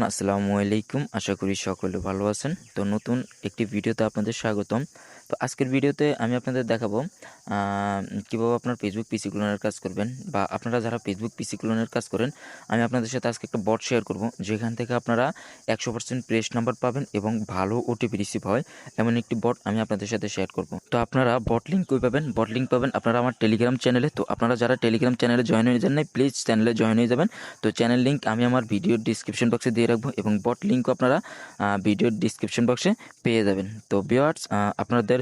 আসসালামু আলাইকুম। আশা করি সকলে ভালো আছেন। তো নতুন একটি ভিডিওতে আপনাদের স্বাগতম। তো আজকের ভিডিওতে আমি আপনাদের দেখাবো আ কিভাবে আপনার Facebook পিসি ক্লোনের কাজ করবেন বা আপনারা যারা Facebook পিসি ক্লোনের কাজ করেন, আমি আপনাদের সাথে আজকে একটা বট শেয়ার করব। যেখান থেকে আপনারা 100% প্রেস নাম্বার পাবেন এবং ভালো ওটিপি রিসিভ হয় এমন একটি বট আমি আপনাদের সাথে শেয়ার করব। তো আপনারা বট লিঙ্ক কই পাবেন? বট লিঙ্ক পাবেন আপনারা আমার টেলিগ্রাম চ্যানেলে। তো আপনারা যারা টেলিগ্রাম চ্যানেলে জয়েন হয়ে যান নাই, প্লিজ চ্যানেলে জয়েন হয়ে যাবেন। তো চ্যানেল লিঙ্ক আমি আমার ভিডিওর ডিসক্রিপশন বক্সে দিয়ে রাখবো এবং বট লিঙ্কও আপনারা ভিডিওর ডিসক্রিপশন বক্সে পেয়ে যাবেন। তো ভিউয়ার্স, আপনাদের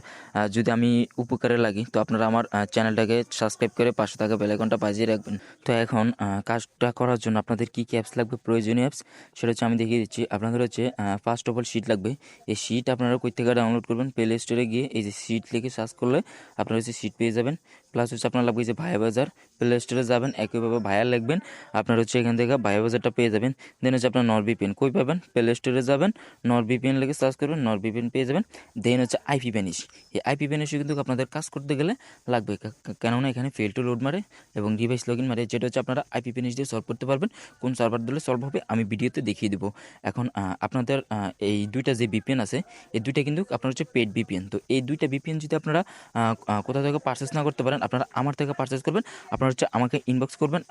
যদি আমি উপকারে লাগি তো আপনারা আমার চ্যানেলটাকে সাবস্ক্রাইব করে পাশে থাকা বেল আইকনটা বাজিয়ে রাখবেন। তো এখন কাজটা করার জন্য আপনাদের কী অ্যাপস লাগবে, প্রয়োজনীয় অ্যাপস সেটা হচ্ছে আমি দেখিয়ে দিচ্ছি। আপনাদের হচ্ছে ফার্স্ট অফ অল শিট লাগবে। এই শিট আপনারা কই থেকে ডাউনলোড করবেন? প্লে স্টোরে গিয়ে এই যে শিট লিখে সার্চ করলে আপনারা হচ্ছে শিট পেয়ে যাবেন। প্লাস হচ্ছে আপনার লাগবে যে ভায়া বাজার, প্লে স্টোরে যাবেন, একইভাবে ভায়া লিখবেন, আপনার হচ্ছে এখান থেকে ভায়া বাজারটা পেয়ে যাবেন। দেন হচ্ছে আপনার নরবিপিএন কই পাবেন? প্লে স্টোরে যাবেন, নরবিপিএন লিখে সার্চ করবেন, নরবিপিএন পেয়ে যাবেন। দেন হচ্ছে আইপি ভ্যানিশ। এই আইপি ভ্যানিশে কিন্তু আপনাদের কাজ করতে গেলে লাগবে, কেননা এখানে ফেল টু লোড মারে এবং ডিভাইস লগ ইন মারে, যেটা হচ্ছে আপনারা আইপি ভ্যানিশ দিয়ে সলভ করতে পারবেন। কোন সার্ভার দিলে সলভ হবে আমি ভিডিওতে দেখিয়ে দেবো। এখন আপনাদের এই দুইটা যে বিপিএন আছে, এই দুইটা কিন্তু আপনার হচ্ছে পেড বিপিএন। তো এই দুইটা বিপিএন যদি আপনারা কোথা থেকে পারচেস না করতে পারেন, আপনারা আমার থেকে পারচেস করবেন। আপনারা হচ্ছে আমাকে ইনবক্স করবেন,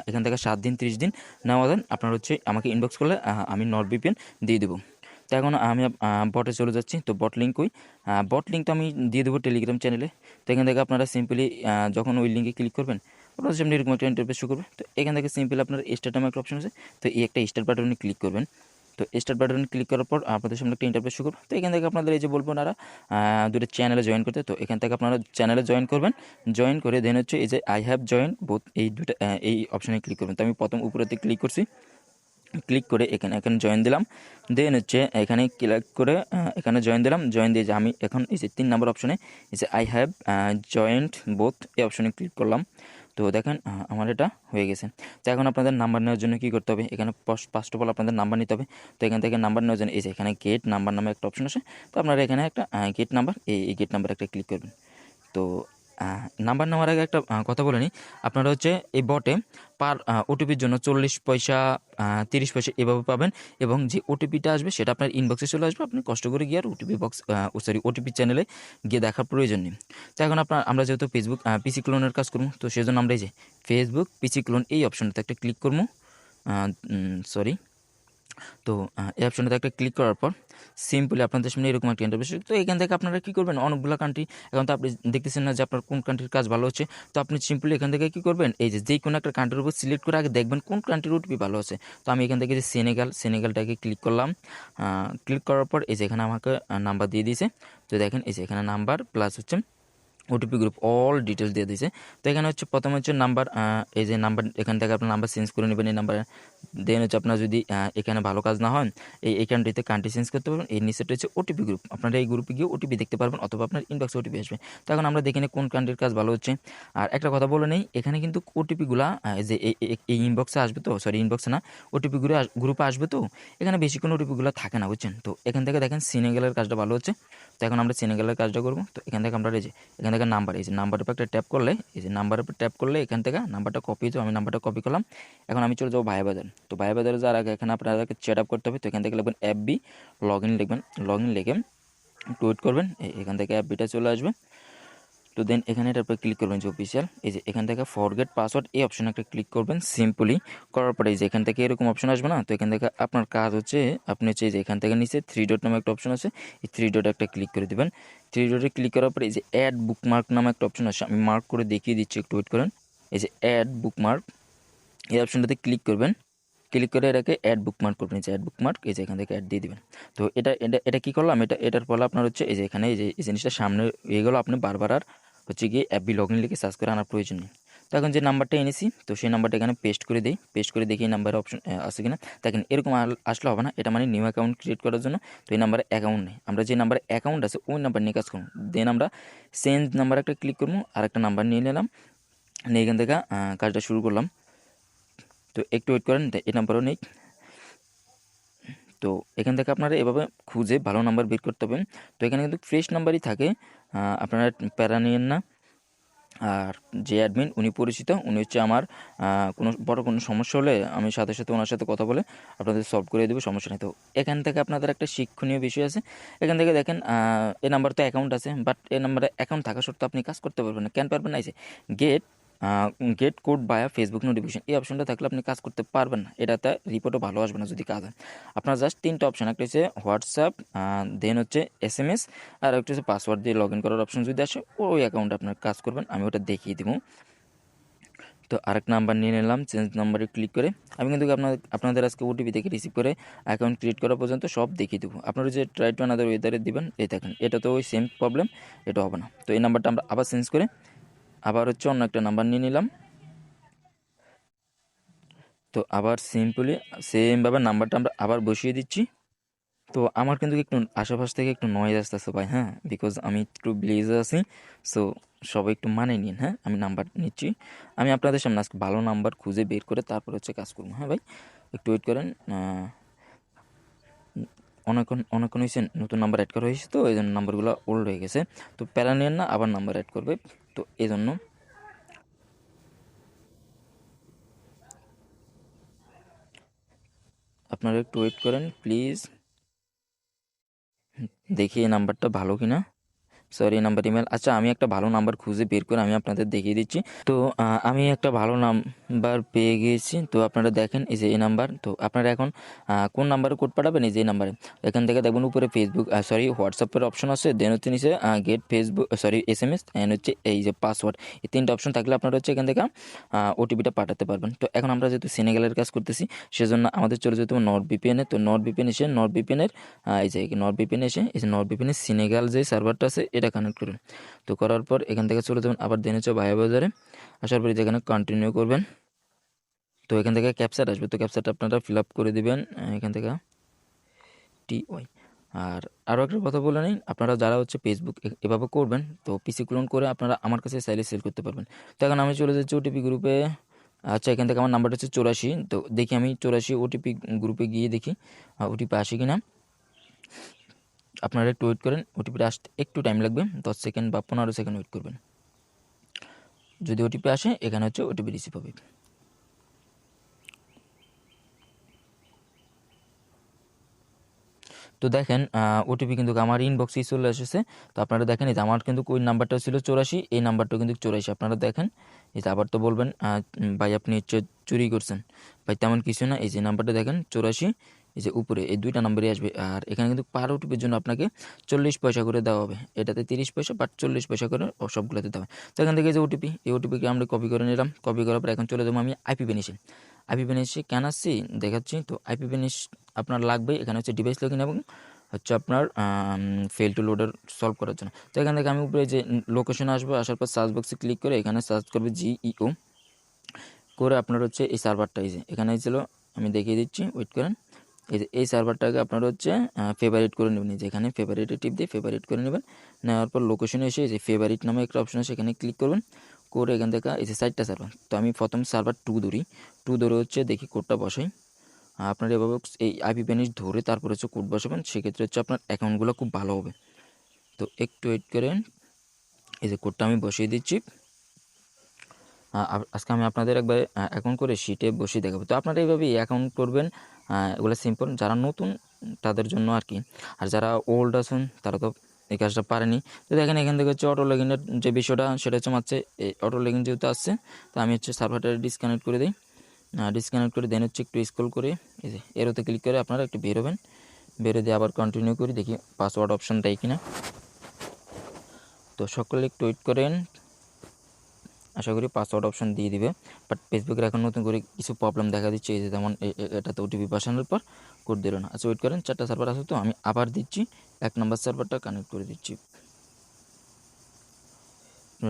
এখান থেকে 7 দিন 30 দিন নেওয়া দেন। আপনারা হচ্ছে আমাকে ইনবক্স করলে আমি নরবিপিএন দিয়ে দেবো। তো এখন আমি বটে চলে যাচ্ছি। তো বট লিঙ্ক কই? বট লিঙ্ক তো আমি দিয়ে দেবো টেলিগ্রাম চ্যানেলে। তো এখান থেকে আপনারা সিম্পলি যখন ওই লিঙ্কে ক্লিক করবেন, আপনার সামনে এরকম একটা ইন্টারফেস শো করবে। তো এখান থেকে সিম্পলি আপনার স্টার্ট নামে একটা অপশন আছে। তো এই একটা স্টার্ট বাটনে ক্লিক করবেন। তো স্টার্ট বাটনে ক্লিক করার পর আপনাদের সামনে একটা ইন্টারফেস শো করবে। তো এখান থেকে আপনাদের এই যে বলবো ওনারা দুটো চ্যানেলে জয়েন করতে। তো এখান থেকে আপনারা চ্যানেলে জয়েন করবেন। জয়েন করে দেন হচ্ছে এই যে আই হ্যাভ জয়েন বোথ, এই দুটো এই অপশনে ক্লিক করবেন। তো আমি প্রথম উপরেতে ক্লিক করছি। ক্লিক করে এখানে জয়েন দিলাম। দেন হচ্ছে এখানে ক্লিক করে এখানে জয়েন দিলাম। জয়েন দিয়ে যে আমি এখন এই যে 3 নম্বর অপশনে এই যে আই হ্যাভ জয়েন্ট বোথ এই অপশনে ক্লিক করলাম। তো দেখেন আমার এটা হয়ে গেছে। তো এখন আপনাদের নাম্বার নেওয়ার জন্য কী করতে হবে? এখানে ফার্স্ট অফ অল আপনাদের নাম্বার নিতে হবে। তো এখান থেকে নাম্বার নেওয়ার জন্য এই যে এখানে গেট নাম্বার নামে একটা অপশন আছে। তো আপনারা এখানে একটা গেট নাম্বার, এই গেট নাম্বার একটা ক্লিক করবেন। তো নাম্বার নেওয়ার আগে একটা কথা বলে নিই। আপনারা হচ্ছে এই বটে পার ওটিপির জন্য 40 পয়সা 30 পয়সা এভাবে পাবেন এবং যে ওটিপিটা আসবে সেটা আপনার ইনবক্সে চলে আসবে। আপনি কষ্ট করে গিয়ে আর ওটিপি বক্স ওটিপি চ্যানেলে গিয়ে দেখার প্রয়োজন নেই। তো এখন আমরা যেহেতু ফেসবুক পিসি ক্লোনের কাজ করবো, তো সেজন্য আমরা এই যে ফেসবুক পিসি ক্লোন এই অপশনটাতে একটা ক্লিক করবো। সরি। তো এই অপশনটাতে একটা ক্লিক করার পর সিম্পলি আপনাদের সামনে এরকম একটা ইন্টারফেস। তো এখান থেকে আপনারা কী করবেন? অনেকগুলো কান্ট্রি, এখন তো আপনি দেখতেছেন না যে আপনার কোন কান্ট্রির কাজ ভালো হচ্ছে। তো আপনি সিম্পলি এখান থেকে কী করবেন? এই যে কোনো একটা কান্ট্রির উপর সিলেক্ট করে আগে দেখবেন কোন কান্ট্রির ওটিপি ভালো আছে। তো আমি এখান থেকে যে সেনেগালটাকে ক্লিক করলাম। ক্লিক করার পর এই যে এখানে আমাকে নাম্বার দিয়ে দিয়েছে। তো দেখেন এই যে এখানে নাম্বার প্লাস হচ্ছে ওটিপি গ্রুপ অল ডিটেলস দিয়ে দিয়েছে। তো এখানে হচ্ছে প্রথমে হচ্ছে নাম্বার, এই যে নাম্বার এখান থেকে আপনার নাম্বার চেঞ্জ করে নেবেন এই নাম্বারে। দেন হচ্ছে আপনার যদি এখানে ভালো কাজ না হয় এই কান্ট্রিতে কান্ট্রি চেঞ্জ করতে পারবেন। এই নিচেটা হচ্ছে ওটিপি গ্রুপ, আপনারা এই গ্রুপে গিয়ে ওটিপি দেখতে পারবেন অথবা আপনার ইনবক্সে ওটিপি আসবে। তো এখন আমরা দেখি কোন কান্ট্রির কাজ ভালো হচ্ছে। আর একটা কথা বলে নেই, এখানে কিন্তু ওটিপিগুলা যে এই ইনবক্সে আসবে, তো সরি ইনবক্সে না, ওটিপিগুলো গ্রুপে আসবে। তো এখানে বেশিক্ষণ ওটিপিগুলো থাকে না, বুঝছেন? তো এখান থেকে দেখেন সেনেগালের কাজটা ভালো হচ্ছে। তো এখন আমরা সেনেগালের কাজটা করবো। তো এখান থেকে আমরা এই যে এখান থেকে নাম্বার, এই যে নাম্বারের উপর একটা ট্যাপ করলে, এই যে নাম্বারের উপর ট্যাপ করলে এখান থেকে নাম্বারটা কপি হতো, আমি নাম্বারটা কপি করলাম। এখন আমি চলে যাবো ভায়া বাজার। তো ভায়া বাজারে যাওয়ার আগে এখানে আপনাদেরকে সেট আপ করতে হবে। তো এখান থেকে লিখবেন FB লগ ইন লিখবেন, লগ ইন লিখে টুইট করবেন, এখান থেকে FBটা চলে আসবে। তো দেন এখানে এটার উপরে ক্লিক করবেন যে অফিসিয়াল, এই যে এখান থেকে ফরগেট পাসওয়ার্ড এই অপশনে একটা ক্লিক করবেন। সিম্পলি করার পরে এই যে এখান থেকে এরকম অপশন আসবে না? তো এখান থেকে আপনার কাজ হচ্ছে আপনি হচ্ছে এই যে এখান থেকে নিচে 3 ডট নামে একটা অপশন আছে, এই 3 ডটে একটা ক্লিক করে দেবেন। 3 ডটে ক্লিক করার পরে এই যে অ্যাড বুকমার্ক নামে একটা অপশন আছে, আমি মার্ক করে দেখিয়ে দিচ্ছি, একটু ওয়েট করেন। এই যে অ্যাড বুকমার্ক এই অপশনটাতে ক্লিক করবেন। ক্লিক করে এটাকে অ্যাড বুকমার্ক করবেন, এই যে অ্যাড বুকমার্ক, এই যে এখান থেকে অ্যাড দিয়ে দিবেন। তো এটা কী করলাম, এটার ফলে আপনার হচ্ছে এই যে এখানে এই যে এই জিনিসটা সামনে এগুলো আপনি বারবার আর হচ্ছে গিয়ে FB লগ ইন লিখে সার্চ করে আনার প্রয়োজন নেই। তো এখন যে নাম্বারটা এনেছি, তো সেই নাম্বারটা এখানে পেস্ট করে দিই। পেস্ট করে দেখি এই নাম্বারের অপশন আছে কিনা। দেখেন এরকম আসলে হবে না, এটা মানে নিউ অ্যাকাউন্ট ক্রিয়েট করার জন্য। তো এই নাম্বারে অ্যাকাউন্ট নেই, আমরা যে নাম্বারে অ্যাকাউন্ট আছে ওই নাম্বার নিয়ে কাজ করবো। দেন আমরা চেঞ্জ নাম্বার একটা ক্লিক করবো, আর একটা নাম্বার নিয়ে নিলাম, নিয়ে এখান থেকে কাজটা শুরু করলাম। তো একটু ওয়েট করেন, এই নাম্বারও নেই। তো এখান থেকে আপনারা এভাবে খুঁজে ভালো নাম্বার বের করতে হবে। তো এখানে কিন্তু ফ্রেশ নাম্বারই থাকে, আপনারা প্যারা নিয়েন না। আর যে অ্যাডমিন উনি পরিচিত, উনি হচ্ছে আমার কোনো বড় কোনো সমস্যা হলে আমি সাথে সাথে ওনার সাথে কথা বলে আপনাদের সলভ করে দেবো, সমস্যা নেই। তো এখান থেকে আপনাদের একটা শিক্ষণীয় বিষয় আছে। এখান থেকে দেখেন এই নাম্বার তো অ্যাকাউন্ট আছে, বাট এই নাম্বারে অ্যাকাউন্ট থাকা সত্ত্বেও আপনি কাজ করতে পারবেন না। কেন পারবেন না? এই যে গেট গেট কোড বায়া ফেসবুক নোটিফিকেশন, এই অপশনটা থাকলে আপনি কাজ করতে পারবেন না। এটাতে রিপোর্টও ভালো আসবে না যদি কাজ হয়। আপনার জাস্ট 3টা অপশন, একটা হচ্ছে হোয়াটসঅ্যাপ, দেন হচ্ছে SMS, আর একটা হচ্ছে পাসওয়ার্ড দিয়ে লগ ইন করার অপশন যদি আসে ওই অ্যাকাউন্টে আপনার কাজ করবেন, আমি ওটা দেখিয়ে দেবো। তো আরেক নাম্বার নিয়ে নিলাম, চেঞ্জ নাম্বারে ক্লিক করে আমি কিন্তু আপনাদের আজকে ওটিপি থেকে রিসিভ করে অ্যাকাউন্ট ক্রিয়েট করা পর্যন্ত সব দেখিয়ে দেবো। আপনারা যে ট্রাই টু আনাদার ওয়েদারে দিবেন, এই দেখেন এটা তো ওই সেম প্রবলেম, এটা হবে না। তো এই নাম্বারটা আমরা আবার চেঞ্জ করে আবার হচ্ছে অন্য একটা নাম্বার নিয়ে নিলাম। তো আবার সিম্পলি সেমভাবে নাম্বারটা আমরা আবার বসিয়ে দিচ্ছি। তো আমার কিন্তু একটু আশেপাশ থেকে একটু নয়েজ আসতেছে ভাই, হ্যাঁ, বিকজ আমি একটু ব্লেজে আছি। সো সবাই একটু মানে নিন, হ্যাঁ, আমি নাম্বার নিচ্ছি। আমি আপনাদের সামনে আজকে ভালো নাম্বার খুঁজে বের করে তারপর হচ্ছে কাজ করবো, হ্যাঁ ভাই, একটু ওয়েট করেন। অনেকক্ষণ অনেকক্ষণ হয়েছে, নতুন নাম্বার অ্যাড করা হয়েছে তো এই জন্য নাম্বারগুলো ওল্ড হয়ে গেছে। তো প্যারা নিয়েন না, আবার নাম্বার অ্যাড করবে। তো এই জন্য আপনারা একটু ওয়েট করেন প্লিজ, দেখি এই নাম্বারটা ভালো কিনা। সরি, নাম্বার ইমেল, আচ্ছা আমি একটা ভালো নাম্বার খুঁজে বের করে আমি আপনাদের দেখিয়ে দিচ্ছি। তো আমি একটা ভালো নাম্বার পেয়ে গিয়েছি। তো আপনারা দেখেন এই যে এই নাম্বার। তো আপনারা এখন কোন নাম্বারে কোড পাঠাবেন, এই যে এই নাম্বারে এখান থেকে দেখবেন উপরে ফেসবুক সরি হোয়াটসঅ্যাপের অপশন আছে, দেন হচ্ছে নিচে get Facebook sorry SMS, and হচ্ছে এই যে পাসওয়ার্ড, এই 3টা অপশন থাকলে আপনারা হচ্ছে এখান থেকে ওটিপিটা পাঠাতে পারবেন। তো এখন আমরা যেহেতু সেনেগালের কাজ করতেছি সেজন্য আমাদের চলে যেতে হবে নর্থ ভিপিএনে। তো নর্থ ভিপিএন এসে নর্থ ভিপিএনের এই যে নর্থ ভিপিএন এসে এই যে নর্থ ভিপিএনের সিনেগাল যে সার্ভারটা আছে এটা কানেক্ট করুন। তো করার পর এখান থেকে চলে যাবেন আবার দেন হচ্ছে ভায়া বাজারে, আসার পরে যেখানে কন্টিনিউ করবেন। তো এখান থেকে ক্যাপচার আসবে, তো ক্যাপচারটা আপনারা ফিল আপ করে দেবেন এখান থেকে TY। আর আরও একটা কথা বলে নিন, আপনারা যারা হচ্ছে ফেসবুক এভাবে করবেন তো পিসি ক্লোন করে আপনারা আমার কাছে চাইলে সেল করতে পারবেন। তো এখন আমি চলে যাচ্ছি ওটিপি গ্রুপে। আচ্ছা এখান থেকে আমার নাম্বারটা হচ্ছে 84। তো দেখি আমি 84 ওটিপি গ্রুপে গিয়ে দেখি ওটিপি আসে কিনা। আপনারা একটু ওয়েট করেন, ওটিপিটা আসতে একটু টাইম লাগবে, 10 সেকেন্ড বা 15 সেকেন্ড ওয়েট করবেন। যদি ওটিপি আসে এখানে হচ্ছে ওটিপি রিসিভ হবে। তো দেখেন ওটিপি কিন্তু আমার ইনবক্সেই চলে এসেছে। তো আপনারা দেখেন এই যে আমার কিন্তু ওই নাম্বারটা ছিল 84, এই নাম্বারটাও কিন্তু 84। আপনারা দেখেন এই যে আবার তো বলবেন ভাই আপনি হচ্ছে চুরি করছেন, ভাই তেমন কিছু না। এই যে নাম্বারটা দেখেন 84, এই যে উপরে এই 2টা নাম্বারই আসবে। আর এখানে কিন্তু পার ওটিপির জন্য আপনাকে 40 পয়সা করে দেওয়া হবে, এটাতে 30 পয়সা বাট 40 পয়সা করে সবগুলোতে দেওয়া হয়। তো এখান থেকে যে ওটিপি, এই ওটিপিকে আমরা কপি করে নিলাম। কপি করার পর এখন চলে যাবো আমি আইপি বেনিশে। আইপি বেনিশে কেন আসছি দেখাচ্ছি। তো আইপি বেনিশ আপনার লাগবে, এখানে হচ্ছে ডিভাইস লগইন এবং হচ্ছে আপনার ফেল টু লোডার সলভ করার জন্য। তো এখান থেকে আমি উপরে যে লোকেশনে আসবো, আসার পর সার্চ বক্সে ক্লিক করে এখানে সার্চ করবে GEO করে আপনার হচ্ছে এই সার্ভারটা এই যে এখানে ছিল, আমি দেখিয়ে দিচ্ছি, ওয়েট করেন। এই যে এই সার্ভারটাকে আপনারা হচ্ছে ফেভারিট করে নেবেন, এই যে এখানে ফেভারিটে টিপ দিয়ে ফেভারিট করে নেবেন। নেওয়ার পর লোকেশনে এসে এই যে ফেভারিট নামে একটা অপশন আছে এখানে ক্লিক করবেন। করে এখান থেকে এই যে 4টা সার্ভার, তো আমি প্রথম সার্ভার 2 ধরি, 2 ধরে হচ্ছে দেখি কোডটা বসাই। আপনার এভাবে এই আইপি বেনিশ ধরে তারপর হচ্ছে কোড বসাবেন, সেক্ষেত্রে হচ্ছে আপনার অ্যাকাউন্টগুলো খুব ভালো হবে। তো একটু ওয়েট করেন, এই যে কোডটা আমি বসিয়ে দিচ্ছি। আজকে আমি আপনাদের একবার অ্যাকাউন্ট করে শিটে বসিয়ে দেখাবো। তো আপনারা এইভাবেই অ্যাকাউন্ট করবেন, এগুলো সিম্পল, যারা নতুন তাদের জন্য আর কি। আর যারা ওল্ড আছেন তারা তো এই কাজটা পারেনি। তো দেখেন এখান থেকে হচ্ছে অটো লগইনের যে বিষয়টা সেটা হচ্ছে মাত্র এই অটো লগইন যেহেতু আসছে, তো আমি হচ্ছে সার্ভারটা ডিসকানেক্ট করে দিই। ডিসকানেক্ট করে দেন হচ্ছে একটু স্ক্রল করে এই যে এরোতে ক্লিক করে আপনারা একটু বেরোবেন, বেরো দিয়ে আবার কন্টিনিউ করি, দেখি পাসওয়ার্ড অপশন দেয় কিনা। তো সকলে একটু ওয়েট করেন, আশা করি পাসওয়ার্ড অপশন দিয়ে দিবে। বাট ফেসবুকের এখন নতুন করে কিছু প্রবলেম দেখা দিচ্ছে, এই যে যেমন এটাতে ওটিপি পাঠানোর পর কোড দিল না। আচ্ছা ওয়েট করেন, 4টা সার্ভার আছে তো আমি আবার দিচ্ছি, 1 নম্বর সার্ভারটা কানেক্ট করে দিচ্ছি,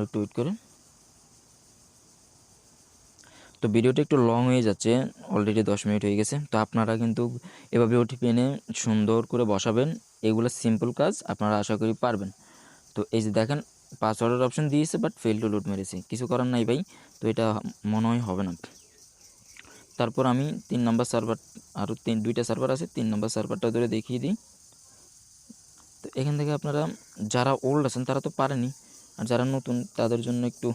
একটু ওয়েট করেন। তো ভিডিওটা একটু লং হয়ে যাচ্ছে, অলরেডি 10 মিনিট হয়ে গেছে। তো আপনারা কিন্তু এভাবে ওটিপি এনে সুন্দর করে বসাবেন, এগুলো সিম্পল কাজ, আপনারা আশা করি পারবেন। তো এই যে দেখেন পাসওয়ার্ডের অপশন দিয়েছে বাট ফেল টু লোড মেরেছে, কিছু করার নাই ভাই। তো এটা মনে হয় হবে না। তারপর আমি 3 নম্বর সার্ভার, আরও 2টা সার্ভার আছে, 3 নম্বর সার্ভারটা ধরে দেখিয়ে দিই। তো এখান থেকে আপনারা যারা ওল্ড আছেন তারা তো পারেনি, আর যারা নতুন তাদের জন্য একটু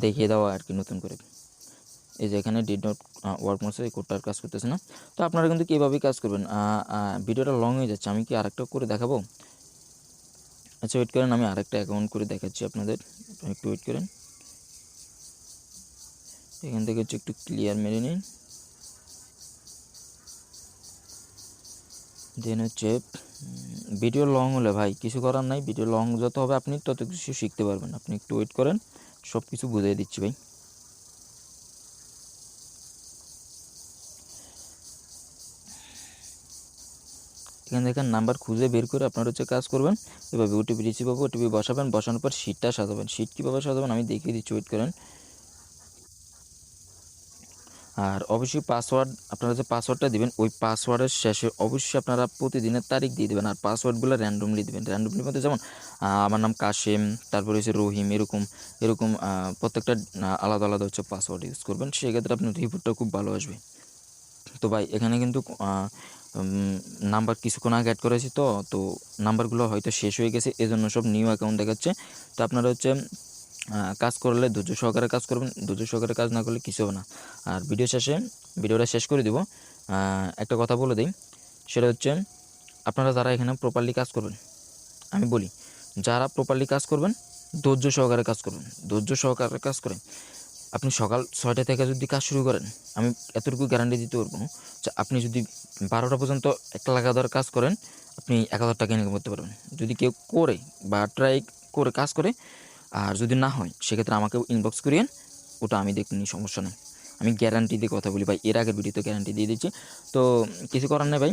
দেখিয়ে দেওয়া আর কি নতুন করে। এই যে এখানে ডিড নট ওয়ার্ক মোডে এই কোডটার কাজ করতেছে না। তো আপনারা কিন্তু কীভাবেই কাজ করবেন। ভিডিওটা লং হয়ে যাচ্ছে, আমি কি আরেকটা করে দেখাবো? আচ্ছা ওয়েট করেন, আমি আরেকটা অ্যাকাউন্ট করে দেখাচ্ছি আপনাদের, একটু ওয়েট করেন। এখান থেকে হচ্ছে একটু ক্লিয়ার মেরে নিন, দেন হচ্ছে ভিডিও লং হলে ভাই কিছু করার নাই, ভিডিও লং যত হবে আপনি তত কিছু শিখতে পারবেন। আপনি একটু ওয়েট করেন, সব কিছু বুঝিয়ে দিচ্ছি ভাই। এখান থেকে নাম্বার খুঁজে বের করে আপনারা হচ্ছে কাজ করবেন। এভাবে ওটিপি রিসিভ হবে, ওটিপি বসাবেন, বসানোর পর শিটটা সাজাবেন। শিট কীভাবে সাজাবেন আমি দেখিয়ে দিচ্ছি, ওয়েট করেন। আর অবশ্যই পাসওয়ার্ড, আপনারা যে পাসওয়ার্ডটা দেবেন ওই পাসওয়ার্ডের শেষে অবশ্যই আপনারা প্রতিদিনের তারিখ দিয়ে দেবেন। আর পাসওয়ার্ডগুলো র্যান্ডমলি দেবেন। র্যান্ডমলি মধ্যে যেমন আমার নাম কাশেম, তারপরে হচ্ছে রহিম, এরকম প্রত্যেকটা আলাদা আলাদা হচ্ছে পাসওয়ার্ড ইউজ করবেন। সেক্ষেত্রে আপনার রিপোর্টটা খুব ভালো আসবে। তো ভাই এখানে কিন্তু নাম্বার কিছুক্ষণ আগে অ্যাড করেছি, তো নাম্বারগুলো হয়তো শেষ হয়ে গেছে, এজন্য সব নিউ অ্যাকাউন্ট দেখাচ্ছে। তো আপনারা হচ্ছে কাজ করলে ধৈর্য সহকারে কাজ করবেন, ধৈর্য সহকারে কাজ না করলে কিছু হবে না। আর ভিডিওটা শেষ করে দিব, একটা কথা বলে দিই, সেটা হচ্ছে আপনারা যারা এখানে প্রপারলি কাজ করবেন, আমি বলি যারা প্রপারলি কাজ করবেন ধৈর্য সহকারে কাজ করবেন, ধৈর্য সহকারে কাজ করেন। আপনি সকাল 6টা থেকে যদি কাজ শুরু করেন, আমি এতটুকু গ্যারান্টি দিতে পারবো যে আপনি যদি 12টা পর্যন্ত এক লাগাতার কাজ করেন, আপনি 1000 টাকা ইনকাম করতে পারবেন। যদি কেউ করে বা ট্রাই করে কাজ করে, আর যদি না হয় সেক্ষেত্রে আমাকেও ইনবক্স করিয়েন, ওটা আমি দেখুন, সমস্যা নেই। আমি গ্যারান্টি দিয়ে কথা বলি ভাই, এর আগের ভিডিওতে গ্যারান্টি দিয়ে দিচ্ছি। তো কিছু করার নেই ভাই।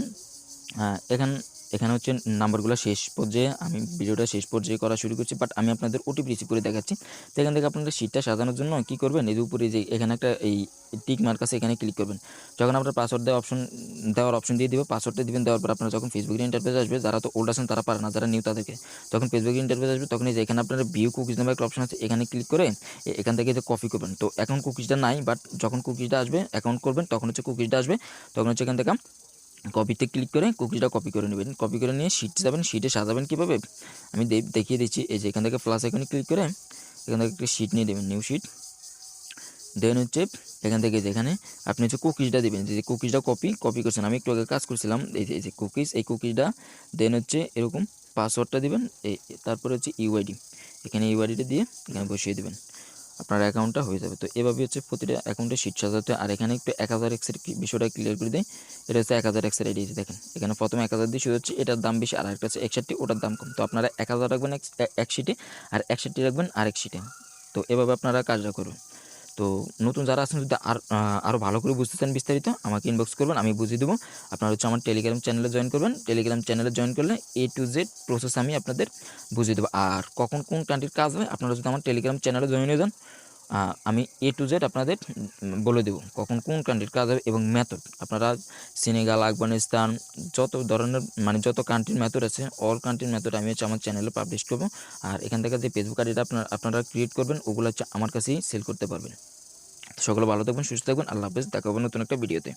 এখানে হচ্ছে নাম্বারগুলো শেষ পর্যায়ে, আমি ভিডিওটা শেষ পর্যায়ে করা শুরু করছি, বাট আমি আপনাদের ওটিপি রিসিভ করে দেখাচ্ছি। তো এখান থেকে আপনাদের শিটটা সাজানোর জন্য কী করবেন, এর উপরে যে এখানে একটা এই টিক মার্ক আছে, এখানে ক্লিক করবেন। যখন আপনার পাসওয়ার্ড দেওয়ার অপশন দিয়ে দিবে, পাসওয়ার্ডটা দিবেন। দেওয়ার পর আপনার যখন ফেসবুকের ইন্টারফেস আসবে, যারা তো ওল্ড আছেন তারা পারে না, যারা নিউ তাদেরকে যখন ফেসবুকের ইন্টারফেস আসবে, তখন এই যে এখানে আপনার ভিউ কুকিজ নামে একটা অপশন আছে, এখানে ক্লিক করে এখান থেকে যে কপি করবেন। তো এখন কুকিজটা নাই, বাট যখন কুকিজটা আসবে, অ্যাকাউন্ট করবেন তখন হচ্ছে কুকিজটা আসবে, তখন হচ্ছে এখান থেকে কপিতে ক্লিক করে কুকিজটা কপি করে নেবেন। কপি করে নিয়ে শিটে যাবেন। শিটে সাজাবেন কীভাবে আমি দেখিয়ে দিচ্ছি। এই যে এখান থেকে প্লাস এখানে ক্লিক করে এখান থেকে একটা শিট নিয়ে দেবেন, নিউ শিট। দেন হচ্ছে এখান থেকে যেখানে আপনি হচ্ছে কুকিজটা দেবেন, যে কুকিজটা কপি করছেন, আমি একটু আগে কাজ করছিলাম, এই যে কুকিজ, এই কুকিজটা। দেন হচ্ছে এরকম পাসওয়ার্ডটা দিবেন, তারপরে হচ্ছে ইউআইডি, এখানে ইউআইডিটা দিয়ে এখানে বসিয়ে দেবেন, আপনার অ্যাকাউন্টটা হয়ে যাবে। তো এভাবে হচ্ছে প্রতিটা অ্যাকাউন্টে শিট সাজাতে। আর এখানে একটু 1000x বিষয়টা ক্লিয়ার করে দেয়। এটা হচ্ছে 1000x আইডি, দেখেন এখানে প্রথমে 1000 দিয়ে শুরু হচ্ছে, এটার দাম বেশি, আর একটা হচ্ছে 61, ওটার দাম কম। তো আপনারা 1000 রাখবেন এক শিটে, আর 61 রাখবেন আরেক শিটে। তো এভাবে আপনারা কাজটা করবেন। তো নতুন যারা আছেন, যদি আরও ভালো করে বুঝতে চান বিস্তারিত, আমাকে ইনবক্স করবেন, আমি বুঝিয়ে দেবো। আপনারা হচ্ছে আমার টেলিগ্রাম চ্যানেলে জয়েন করবেন। টেলিগ্রাম চ্যানেলে জয়েন করলে A to Z প্রসেস আমি আপনাদের বুঝিয়ে দেবো। আর কখন কোন কান্ট্রির কাজ হয়, আপনারা যদি আমার টেলিগ্রাম চ্যানেলে জয়েন হয়ে যান, আমি A to Z আপনাদের বলে দেবো কখন কোন কান্ট্রির কাজ হবে এবং মেথড। আপনারা সেনেগাল, আফগানিস্তান, যত ধরনের যত কান্ট্রির মেথড আছে, অল কান্ট্রির মেথড আমি হচ্ছে আমার চ্যানেলে পাবলিশ করবো। আর এখান থেকে যে ফেসবুক আইডিটা আপনারা ক্রিয়েট করবেন, ওগুলো হচ্ছে আমার কাছেই সেল করতে পারবেন। সকলে ভালো থাকবেন, সুস্থ থাকবেন, আল্লাহ হাফেজ, দেখা হবে নতুন একটা ভিডিওতে।